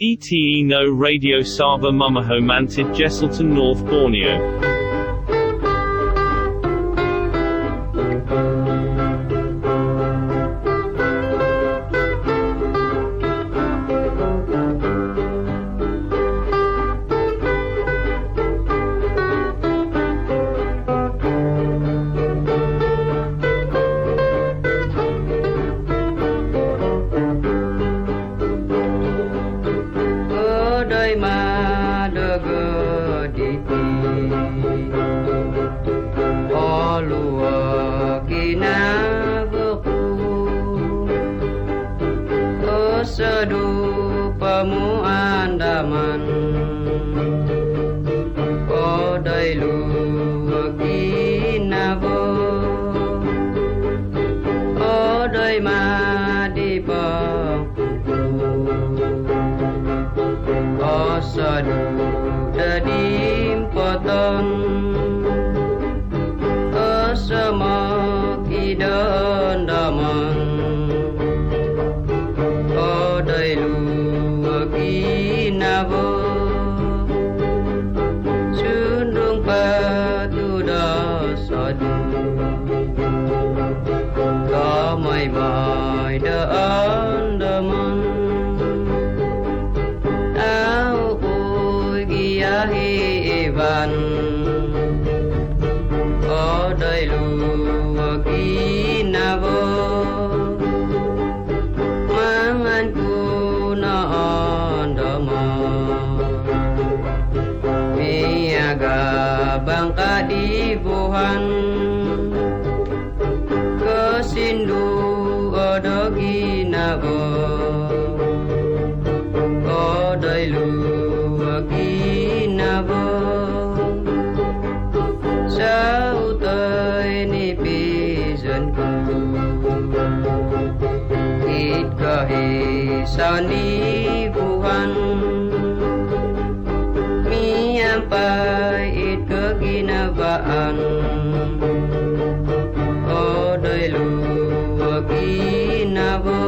ETE no Radio Saba Mumahomantid Jesselton North Borneo. Sedu pamu andaman kodai lu kinabo kodai madipa osadu dadim poton osamak idan daman kodai lu kinabo sundung patu dasadu kamai mai da andaman au giahi evan kodai lu kinabo bangka di buhan kesindu odo ginabo kodai lu ginabo sautai ni pisanku it kahi sani buhan miampai it keginabaan kodai lu ginabo